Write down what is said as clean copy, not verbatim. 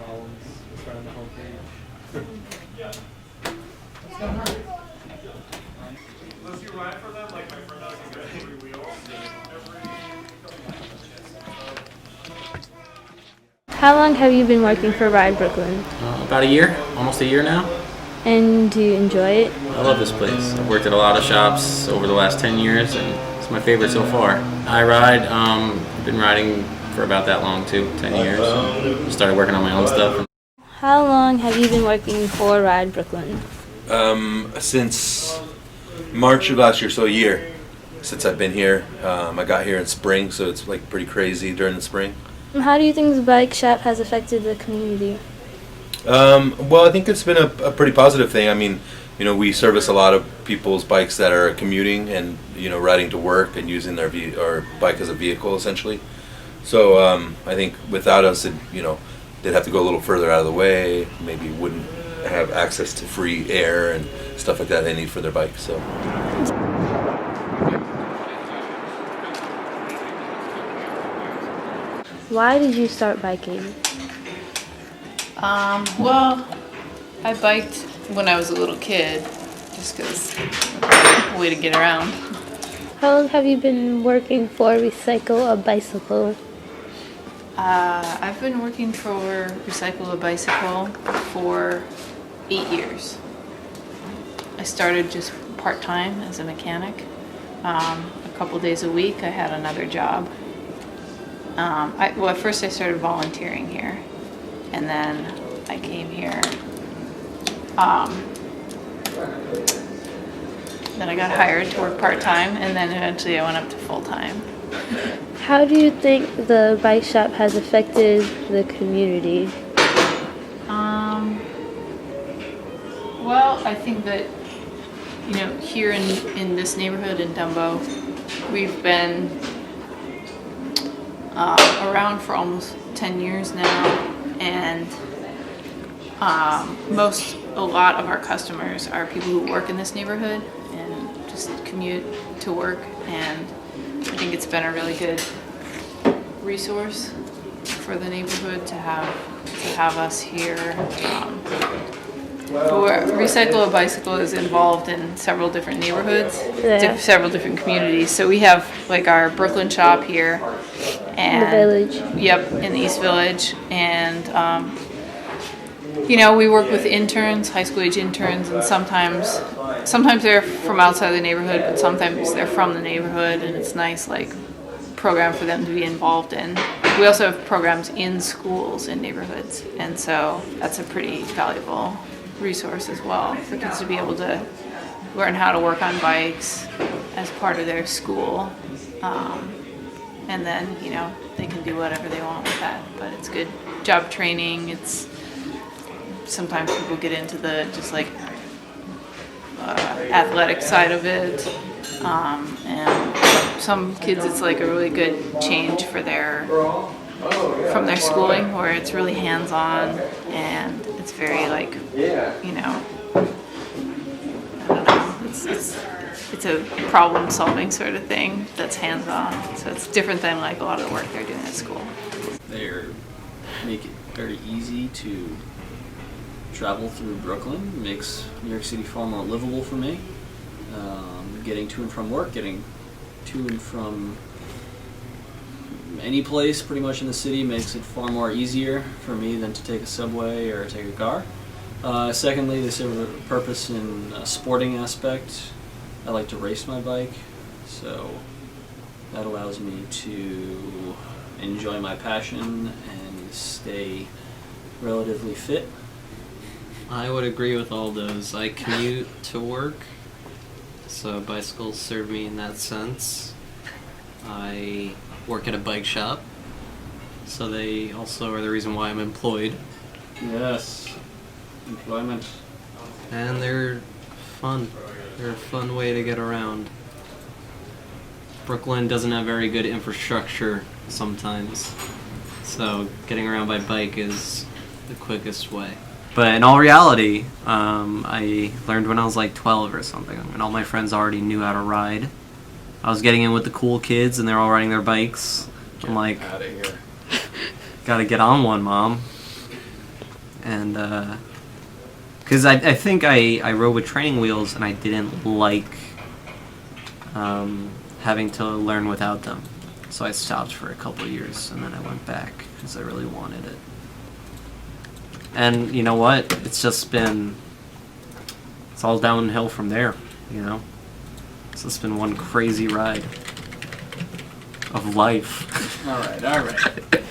columns right on the homepage. Unless you ride for them, like my friend out can get every wheel. How long have you been working for Ride Brooklyn? About a year, almost a year now. And do you enjoy it? I love this place. I've worked at a lot of shops over the last 10 years, and it's my favorite so far. I ride, I've been riding for about that long too, 10 years. So started working on my own stuff. How long have you been working for Ride Brooklyn? Since March of last year, so a year since I've been here. I got here in spring, so it's like pretty crazy during the spring. How do you think the bike shop has affected the community? Well, I think it's been a pretty positive thing. I mean, you know, we service a lot of people's bikes that are commuting and, you know, riding to work and using their or bike as a vehicle, essentially. So I think without us, you know, they'd have to go a little further out of the way, maybe wouldn't have access to free air and stuff like that they need for their bikes. So. Why did you start biking? Well, I biked when I was a little kid, just because way to get around. How long have you been working for Recycle a Bicycle? I've been working for Recycle a Bicycle for 8 years. I started just part-time as a mechanic. A couple days a week I had another job. Well, at first I started volunteering here, and then I came here. Then I got hired to work part-time, and then eventually I went up to full-time. How do you think the bike shop has affected the community? Well, I think that, you know, here in this neighborhood in Dumbo, we've been around for almost 10 years now, and a lot of our customers are people who work in this neighborhood and just commute to work, and I think it's been a really good resource for the neighborhood to have us here. Recycle a Bicycle is involved in several different neighborhoods, several different communities. So we have like our Brooklyn shop here, and the village. Yep, in the East Village, and you know, we work with interns, high school age interns, and sometimes they're from outside the neighborhood, but sometimes they're from the neighborhood, and it's nice like program for them to be involved in. We also have programs in schools in neighborhoods, and so that's a pretty valuable resource as well for kids to be able to learn how to work on bikes as part of their school, and then, you know, they can do whatever they want with that, but it's good job training. It's sometimes people get into the just like athletic side of it, and some kids it's like a really good change for from their schooling, where it's really hands-on and it's very like, you know, I don't know, it's a problem-solving sort of thing that's hands-on, so it's different than like a lot of the work they're doing at school. They make it very easy to travel through Brooklyn. Makes New York City far more livable for me. Getting to and from work, getting to and from any place pretty much in the city makes it far more easier for me than to take a subway or take a car. Secondly, they serve a purpose in a sporting aspect. I like to race my bike, so that allows me to enjoy my passion and stay relatively fit. I would agree with all those. I commute to work, so bicycles serve me in that sense. I work at a bike shop, so they also are the reason why I'm employed. Yes, employment. And they're fun. They're a fun way to get around. Brooklyn doesn't have very good infrastructure sometimes, so getting around by bike is the quickest way. But in all reality, I learned when I was like 12 or something, and all my friends already knew how to ride. I was getting in with the cool kids, and they're all riding their bikes. I'm like, Out of here. gotta get on one, Mom. and because I think I rode with training wheels and I didn't like having to learn without them. So I stopped for a couple of years and then I went back because I really wanted it. And you know what? It's all downhill from there, you know? It's just been one crazy ride of life. All right.